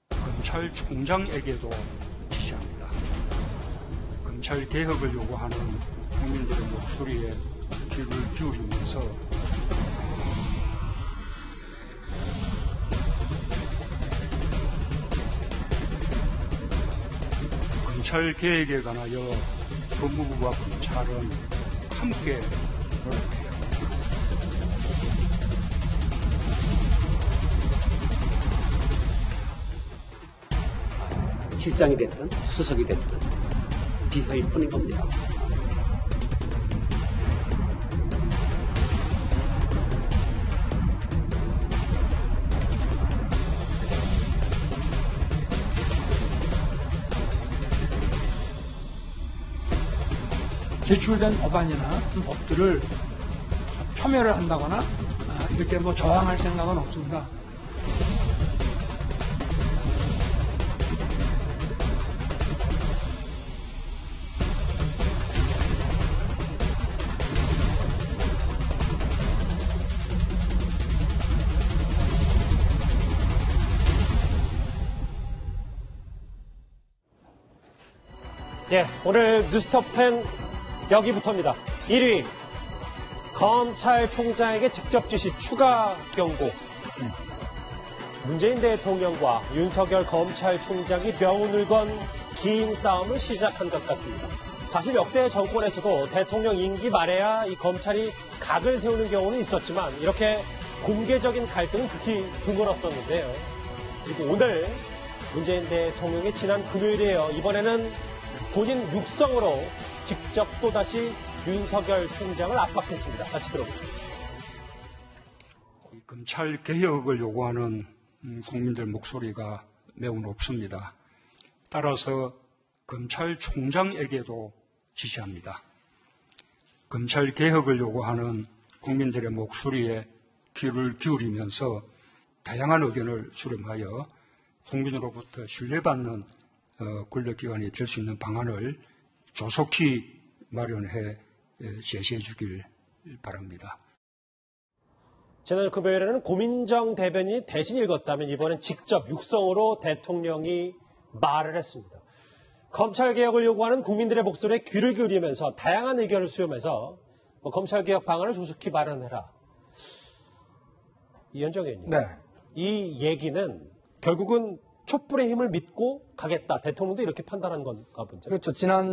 검찰총장에게도 지시합니다. 검찰 개혁을 요구하는 국민들의 목소리에 귀를 기울이면서 검찰 개혁에 관하여 법무부와 검찰은 함께 노력해야 합니다. 실장이 됐든 수석이 됐든 비서일 뿐인 겁니다. 제출된 법안이나 법들을 폄훼를 한다거나 이렇게 저항할 생각은 없습니다. 예, 오늘 뉴스톱 10 여기부터입니다. 1위, 검찰총장에게 직접 지시 추가 경고. 문재인 대통령과 윤석열 검찰총장이 명운을 건 긴 싸움을 시작한 것 같습니다. 사실 역대 정권에서도 대통령 임기 말에야 이 검찰이 각을 세우는 경우는 있었지만 이렇게 공개적인 갈등은 극히 드물었었는데요. 그리고 오늘 문재인 대통령이 지난 금요일이에요. 이번에는 본인 육성으로 직접 또다시 윤석열 총장을 압박했습니다. 같이 들어보시죠. 검찰 개혁을 요구하는 국민들 목소리가 매우 높습니다. 따라서 검찰총장에게도 지시합니다. 검찰 개혁을 요구하는 국민들의 목소리에 귀를 기울이면서 다양한 의견을 수렴하여 국민으로부터 신뢰받는 권력기관이 될 수 있는 방안을 조속히 마련해 제시해 주길 바랍니다. 지난 금요일에는 고민정 대변인이 대신 읽었다면 이번엔 직접 육성으로 대통령이 말을 했습니다. 검찰개혁을 요구하는 국민들의 목소리에 귀를 기울이면서 다양한 의견을 수렴해서 검찰개혁 방안을 조속히 마련해라. 이현정 의원님. 네. 이 얘기는 결국은 촛불의 힘을 믿고 가겠다. 대통령도 이렇게 판단한 건가 본죠. 그렇죠.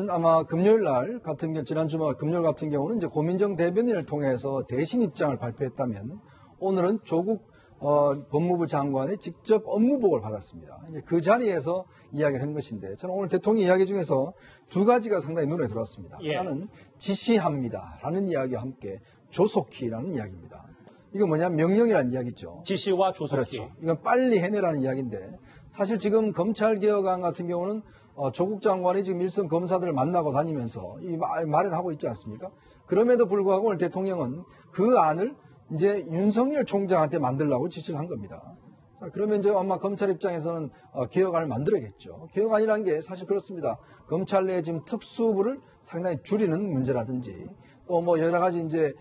아마 금요일 날 같은 경우, 지난 주말 금요일 같은 경우는 이제 고민정 대변인을 통해서 대신 입장을 발표했다면 오늘은 조국 법무부 장관이 직접 업무보고를 받았습니다. 이제 그 자리에서 이야기를 한 것인데 저는 오늘 대통령 이야기 중에서 두 가지가 상당히 눈에 들어왔습니다. 예. 하나는 지시합니다. 라는 이야기와 함께 조속히라는 이야기입니다. 이거 뭐냐면 명령이라는 이야기죠. 지시와 조속히. 그렇죠. 이건 빨리 해내라는 이야기인데 사실 지금 검찰개혁안 같은 경우는 조국 장관이 지금 일선 검사들을 만나고 다니면서 이 마련하고 있지 않습니까? 그럼에도 불구하고 오늘 대통령은 그 안을 이제 윤석열 총장한테 만들라고 지시를 한 겁니다. 자, 그러면 이제 아마 검찰 입장에서는 개혁안을 만들어야겠죠. 개혁안이라는 게 사실 그렇습니다. 검찰 내에 지금 특수부를 상당히 줄이는 문제라든지 또 뭐 여러 가지 이제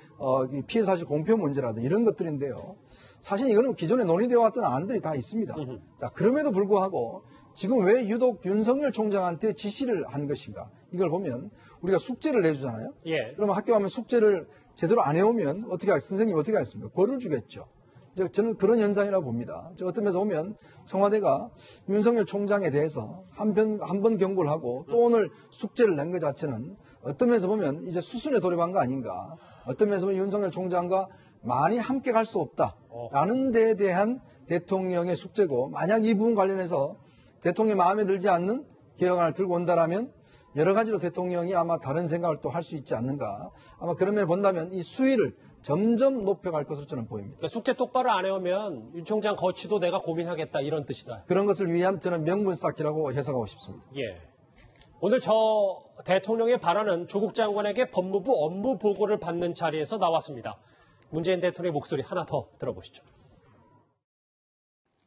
피해 사실 공표 문제라든지 이런 것들인데요. 사실 이거는 기존에 논의되어 왔던 안들이 다 있습니다. 자, 그럼에도 불구하고 지금 왜 유독 윤석열 총장한테 지시를 한 것인가? 이걸 보면 우리가 숙제를 내주잖아요. 예. 그러면 학교 가면 숙제를 제대로 안 해오면 선생님이 어떻게 하겠습니까? 벌을 주겠죠. 저는 그런 현상이라고 봅니다. 어떤 면에서 보면 청와대가 윤석열 총장에 대해서 한 번 경고를 하고 또 오늘 숙제를 낸 것 자체는 어떤 면에서 보면 이제 수순에 돌입한 거 아닌가. 어떤 면에서 보면 윤석열 총장과 많이 함께 갈 수 없다라는 데에 대한 대통령의 숙제고 만약 이 부분 관련해서 대통령이 마음에 들지 않는 개혁안을 들고 온다라면 여러 가지로 대통령이 아마 다른 생각을 또 할 수 있지 않는가. 아마 그런 면을 본다면 이 수위를 점점 높여갈 것으로 저는 보입니다. 그러니까 숙제 똑바로 안 해오면 윤 총장 거취도 내가 고민하겠다 이런 뜻이다. 그런 것을 위한 저는 명분 쌓기라고 해석하고 싶습니다. 예. 오늘 저 대통령의 발언은 조국 장관에게 법무부 업무 보고를 받는 자리에서 나왔습니다. 문재인 대통령의 목소리 하나 더 들어보시죠.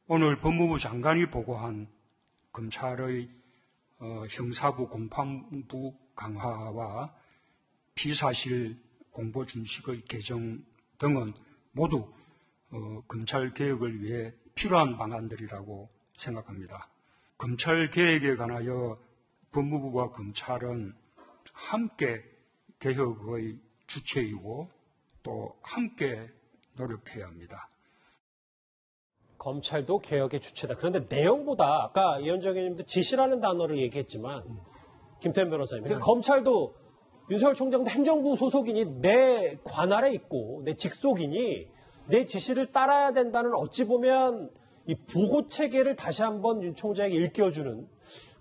오늘 법무부 장관이 보고한 검찰의 형사부 공판부 강화와 피사실 공보 준칙의 개정 등은 모두 검찰 개혁을 위해 필요한 방안들이라고 생각합니다. 검찰 개혁에 관하여 법무부와 검찰은 함께 개혁의 주체이고 또 함께 노력해야 합니다. 검찰도 개혁의 주체다. 그런데 내용보다 아까 이현정 의원님도 지시라는 단어를 얘기했지만 김태현 변호사님, 그러니까 검찰도 윤석열 총장도 행정부 소속이니 내 관할에 있고 내 직속이니 내 지시를 따라야 된다는 어찌 보면 이 보고 체계를 다시 한번 윤 총장에게 일깨워주는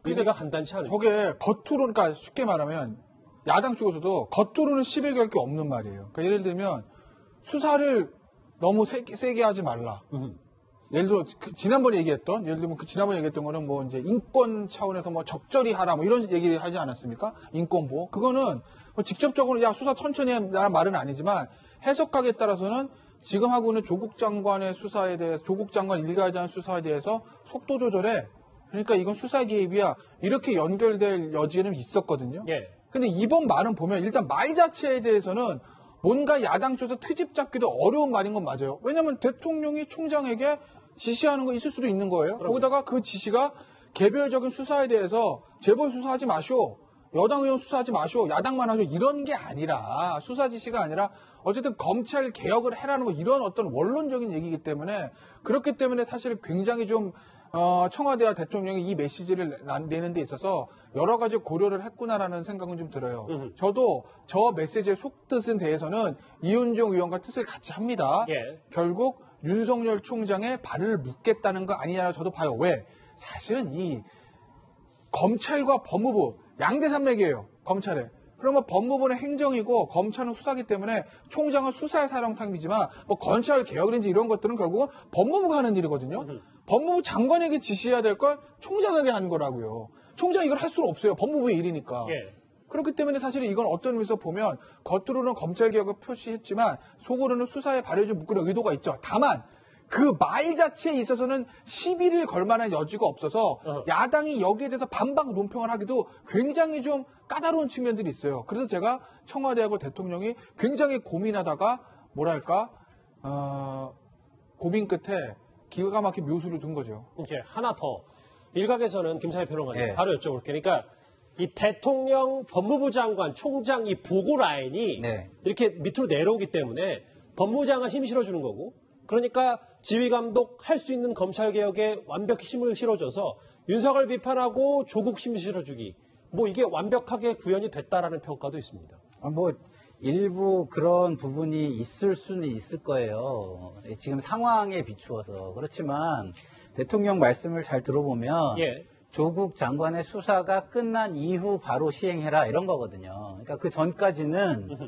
의미가 간단치 않아요. 저게 겉으로, 그러니까 쉽게 말하면 야당 쪽에서도 겉으로는 10에 갈 게 없는 말이에요. 그러니까 예를 들면 수사를 너무 세게 하지 말라. 예를 들어 지난번에 얘기했던, 예를 들면 지난번에 얘기했던 거는 뭐 이제 인권 차원에서 뭐 적절히 하라 뭐 이런 얘기를 하지 않았습니까? 인권 보호. 그거는 뭐 직접적으로 야 수사 천천히 하라는 말은 아니지만 해석하기에 따라서는 지금 하고 있는 조국 장관의 수사에 대해서, 조국 장관 일가에 대한 수사에 대해서 속도 조절해. 그러니까 이건 수사 개입이야. 이렇게 연결될 여지는 있었거든요. 예. 근데 이번 말은 보면 일단 말 자체에 대해서는 뭔가 야당 쪽에서 트집 잡기도 어려운 말인 건 맞아요. 왜냐하면 대통령이 총장에게 지시하는 거 있을 수도 있는 거예요. 거기다가 그 지시가 개별적인 수사에 대해서 재벌 수사하지 마시오. 여당 의원 수사하지 마시오. 야당만 하시오. 이런 게 아니라, 수사 지시가 아니라 어쨌든 검찰 개혁을 해라는 거, 이런 어떤 원론적인 얘기이기 때문에, 그렇기 때문에 사실 굉장히 좀 청와대와 대통령이 이 메시지를 내는 데 있어서 여러 가지 고려를 했구나라는 생각은 좀 들어요. 저도 저 메시지의 속뜻에 대해서는 이윤정 의원과 뜻을 같이 합니다. 예. 결국 윤석열 총장의 발을 묶겠다는 거 아니냐고 저도 봐요. 왜? 사실은 이 검찰과 법무부 양대산맥이에요. 검찰에. 그러면 법무부는 행정이고 검찰은 수사기 때문에 총장은 수사의 사령탑이지만 뭐 검찰 개혁이든지 이런 것들은 결국은 법무부가 하는 일이거든요. 법무부 장관에게 지시해야 될 걸 총장에게 하는 거라고요. 총장이 이걸 할 수는 없어요. 법무부의 일이니까. 예. 그렇기 때문에 사실은 이건 어떤 의미에서 보면 겉으로는 검찰 개혁을 표시했지만 속으로는 수사에 발을 좀 묶으려 의도가 있죠. 다만 그 말 자체에 있어서는 시비를 걸 만한 여지가 없어서 야당이 여기에 대해서 반박 논평을 하기도 굉장히 좀 까다로운 측면들이 있어요. 그래서 제가 청와대하고 대통령이 굉장히 고민하다가 뭐랄까 고민 끝에 기가 막힌 묘수를 둔 거죠. 이제 하나 더. 일각에서는 김상희 평론가님 예. 바로 여쭤볼게요. 그러니까 이 대통령, 법무부 장관, 총장 이 보고 라인이 네. 이렇게 밑으로 내려오기 때문에 법무부 장관 힘 실어주는 거고, 그러니까 지휘 감독할 수 있는 검찰 개혁에 완벽히 힘을 실어줘서 윤석열 비판하고 조국 힘 실어주기, 뭐 이게 완벽하게 구현이 됐다라는 평가도 있습니다. 뭐 일부 그런 부분이 있을 수는 있을 거예요. 지금 상황에 비추어서. 그렇지만 대통령 말씀을 잘 들어보면 예. 조국 장관의 수사가 끝난 이후 바로 시행해라 이런 거거든요. 그러니까 그 전까지는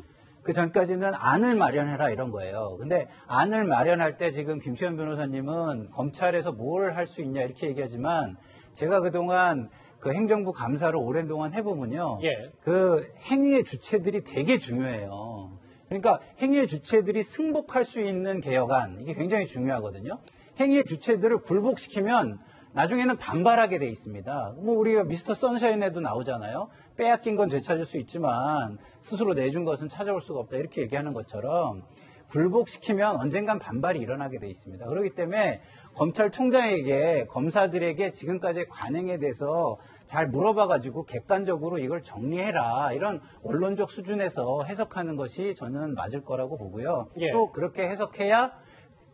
안을 마련해라 이런 거예요. 근데 안을 마련할 때 지금 김태현 변호사님은 검찰에서 뭘 할 수 있냐 이렇게 얘기하지만 제가 그동안 그 행정부 감사를 오랜 동안 해보면요. 예. 그 행위의 주체들이 되게 중요해요. 그러니까 행위의 주체들이 승복할 수 있는 개혁안, 이게 굉장히 중요하거든요. 행위의 주체들을 굴복시키면 나중에는 반발하게 돼 있습니다. 뭐 우리가 미스터 선샤인에도 나오잖아요. 빼앗긴 건 되찾을 수 있지만 스스로 내준 것은 찾아올 수가 없다. 이렇게 얘기하는 것처럼 굴복시키면 언젠간 반발이 일어나게 돼 있습니다. 그렇기 때문에 검찰총장에게, 검사들에게 지금까지의 관행에 대해서 잘 물어봐가지고 객관적으로 이걸 정리해라. 이런 원론적 수준에서 해석하는 것이 저는 맞을 거라고 보고요. 예. 또 그렇게 해석해야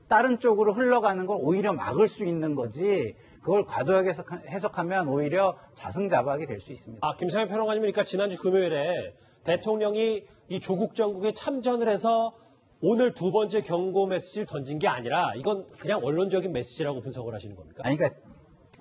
다른 쪽으로 흘러가는 걸 오히려 막을 수 있는 거지, 그걸 과도하게 해석하면 오히려 자승자박이 될 수 있습니다. 김상현 평론가님이니까 지난주 금요일에 대통령이 이 조국 정국에 참전을 해서 오늘 두 번째 경고 메시지를 던진 게 아니라 이건 그냥 원론적인 메시지라고 분석을 하시는 겁니까? 아니, 그러니까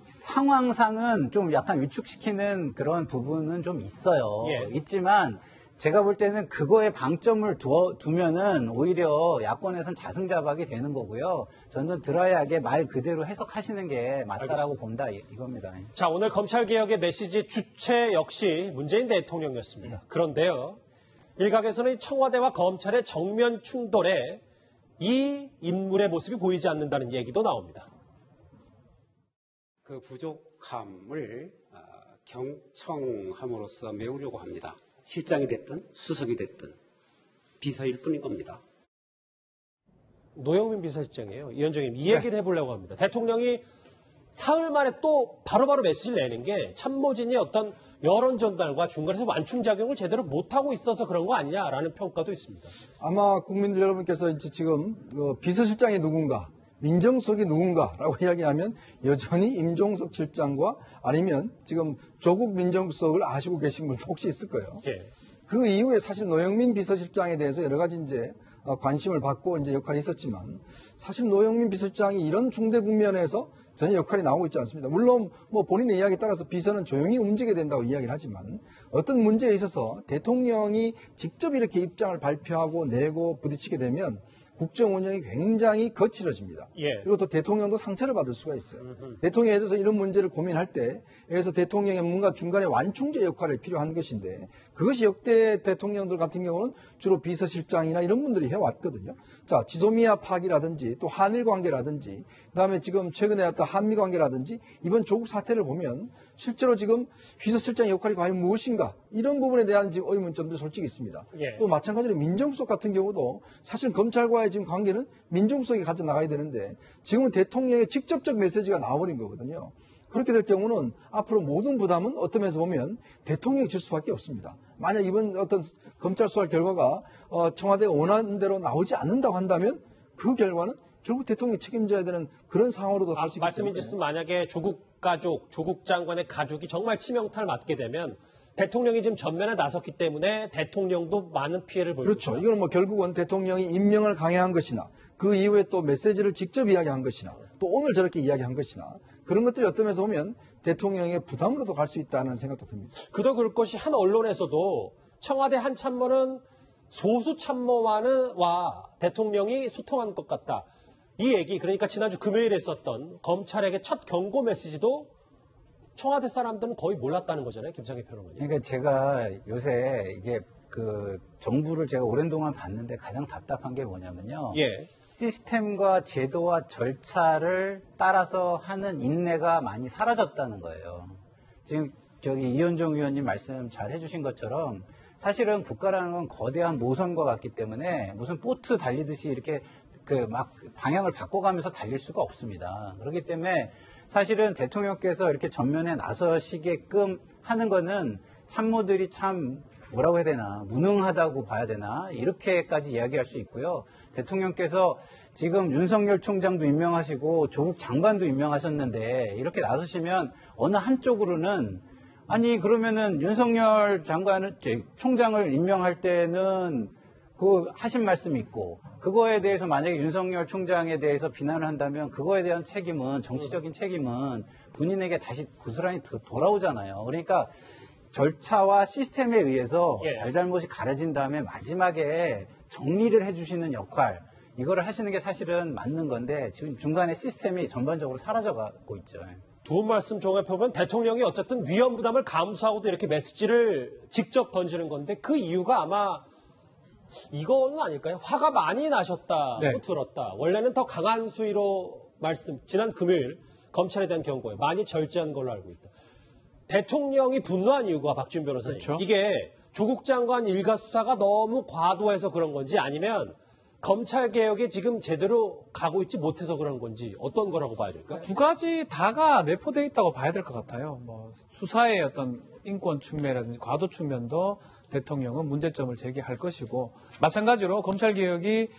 상황상은 좀 약간 위축시키는 그런 부분은 좀 있어요. 예. 있지만 제가 볼 때는 그거에 방점을 두면은 오히려 야권에선 자승자박이 되는 거고요. 저는 드라이하게 말 그대로 해석하시는 게 맞다라고 알겠습니다. 본다 이겁니다. 자, 오늘 검찰개혁의 메시지 주체 역시 문재인 대통령이었습니다. 그런데요, 일각에서는 청와대와 검찰의 정면 충돌에 이 인물의 모습이 보이지 않는다는 얘기도 나옵니다. 그 부족함을 경청함으로써 메우려고 합니다. 실장이 됐든 수석이 됐든 비서일 뿐인 겁니다. 노영민 비서실장이에요. 위원장님, 이 얘기를 해보려고 합니다. 대통령이 사흘 만에 또 바로바로 메시지를 내는 게 참모진이 어떤 여론 전달과 중간에서 완충작용을 제대로 못하고 있어서 그런 거 아니냐라는 평가도 있습니다. 아마 국민들 여러분께서 이제 지금 비서실장이 누군가, 민정수석이 누군가라고 이야기하면 여전히 임종석 실장과 아니면 지금 조국 민정수석을 아시고 계신 분도 혹시 있을 거예요. 예. 그 이후에 사실 노영민 비서실장에 대해서 여러 가지 이제 관심을 받고 이제 역할이 있었지만 사실 노영민 비서실장이 이런 중대 국면에서 전혀 역할이 나오고 있지 않습니다. 물론 뭐 본인의 이야기에 따라서 비서는 조용히 움직여야 된다고 이야기를 하지만 어떤 문제에 있어서 대통령이 직접 이렇게 입장을 발표하고 내고 부딪히게 되면 국정 운영이 굉장히 거칠어집니다. 예. 그리고 또 대통령도 상처를 받을 수가 있어요. 대통령에 대해서 이런 문제를 고민할 때 여기서 대통령의 뭔가 중간에 완충제 역할이 필요한 것인데 그것이 역대 대통령들 같은 경우는 주로 비서실장이나 이런 분들이 해왔거든요. 자, 지소미아 파기라든지 또 한일 관계라든지 그다음에 지금 최근에 어떤 한미 관계라든지 이번 조국 사태를 보면 실제로 지금 비서실장 역할이 과연 무엇인가 이런 부분에 대한 지금 의문점도 솔직히 있습니다. 예. 또 마찬가지로 민정수석 같은 경우도 사실 검찰과의 지금 관계는 민정수석이 가져 나가야 되는데 지금은 대통령의 직접적 메시지가 나와버린 거거든요. 그렇게 될 경우는 앞으로 모든 부담은 어떤 면에서 보면 대통령이 질 수밖에 없습니다. 만약 이번 어떤 검찰 수사 결과가 청와대가 원하는 대로 나오지 않는다고 한다면 그 결과는 결국 대통령이 책임져야 되는 그런 상황으로도 갈 수 있기 때문에. 말씀해 주신 만약에 조국 가족, 조국 장관의 가족이 정말 치명타를 맞게 되면 대통령이 지금 전면에 나섰기 때문에 대통령도 많은 피해를 볼 그렇죠. 것이다. 이거는 뭐 결국은 대통령이 임명을 강행한 것이나 그 이후에 또 메시지를 직접 이야기한 것이나 또 오늘 저렇게 이야기한 것이나 그런 것들이 어떤 면에서 보면 대통령의 부담으로도 갈 수 있다는 생각도 듭니다. 그도 그럴 것이 한 언론에서도 청와대 한 참모는 소수 참모와 대통령이 소통한 것 같다. 이 얘기, 그러니까 지난주 금요일에 썼던 검찰에게 첫 경고 메시지도 청와대 사람들은 거의 몰랐다는 거잖아요, 김상희 평론가님. 그러니까 제가 요새 이게 그 정부를 제가 오랜 동안 봤는데 가장 답답한 게 뭐냐면요. 예. 시스템과 제도와 절차를 따라서 하는 인내가 많이 사라졌다는 거예요. 지금 저기 이현종 의원님 말씀 잘 해주신 것처럼 사실은 국가라는 건 거대한 모선과 같기 때문에 무슨 보트 달리듯이 이렇게 그 막 방향을 바꿔가면서 달릴 수가 없습니다. 그렇기 때문에 사실은 대통령께서 이렇게 전면에 나서시게끔 하는 거는 참모들이 참 뭐라고 해야 되나 무능하다고 봐야 되나 이렇게까지 이야기할 수 있고요. 대통령께서 지금 윤석열 총장도 임명하시고 조국 장관도 임명하셨는데 이렇게 나서시면 어느 한쪽으로는 아니 그러면은 윤석열 장관을 총장을 임명할 때는 그 하신 말씀이 있고 그거에 대해서 만약에 윤석열 총장에 대해서 비난을 한다면 그거에 대한 책임은 정치적인 책임은 본인에게 다시 고스란히 돌아오잖아요. 그러니까 절차와 시스템에 의해서 예. 잘잘못이 가려진 다음에 마지막에 정리를 해주시는 역할 이거를 하시는 게 사실은 맞는 건데 지금 중간에 시스템이 전반적으로 사라져가고 있죠. 두 분 말씀 종합해보면 대통령이 어쨌든 위험 부담을 감수하고도 이렇게 메시지를 직접 던지는 건데 그 이유가 아마 이거는 아닐까요? 화가 많이 나셨다고 네. 들었다. 원래는 더 강한 수위로 지난 금요일 검찰에 대한 경고에 많이 절제한 걸로 알고 있다. 대통령이 분노한 이유가 박준 변호사님. 그렇죠. 이게 조국 장관 일가 수사가 너무 과도해서 그런 건지 아니면 검찰 개혁에 지금 제대로 가고 있지 못해서 그런 건지 어떤 거라고 봐야 될까요? 두 가지 다가 내포되어 있다고 봐야 될 것 같아요. 뭐 수사의 어떤 인권 측면이라든지 과도 측면도 대통령은 문제점을 제기할 것이고 마찬가지로 검찰 개혁이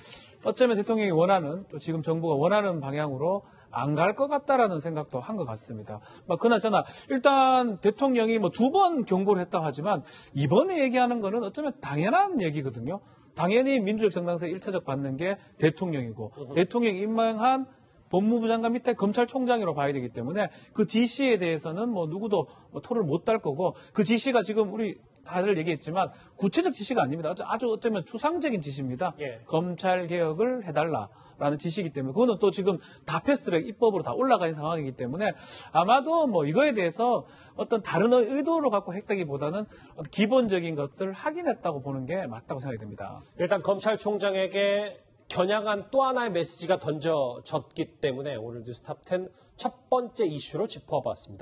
어쩌면 대통령이 원하는 또 지금 정부가 원하는 방향으로 안 갈 것 같다라는 생각도 한 것 같습니다. 그나저나 일단 대통령이 뭐 2번 경고를 했다고 하지만 이번에 얘기하는 거는 어쩌면 당연한 얘기거든요. 당연히 민주적 정당성에 1차적 받는 게 대통령이고 대통령이 임명한 법무부 장관 밑에 검찰총장으로 봐야 되기 때문에 그 지시에 대해서는 뭐 누구도 토를 못 달 거고 그 지시가 지금 우리 다들 얘기했지만 구체적 지시가 아닙니다. 아주 어쩌면 추상적인 지시입니다. 예. 검찰 개혁을 해달라라는 지시이기 때문에 그거는 또 지금 다 패스트트랙 입법으로 다 올라가 있는 상황이기 때문에 아마도 뭐 이거에 대해서 어떤 다른 의도로 갖고 했다기보다는 어떤 기본적인 것들을 확인했다고 보는 게 맞다고 생각이 됩니다. 일단 검찰총장에게 겨냥한 또 하나의 메시지가 던져졌기 때문에 오늘 뉴스탑10 첫 번째 이슈로 짚어봤습니다.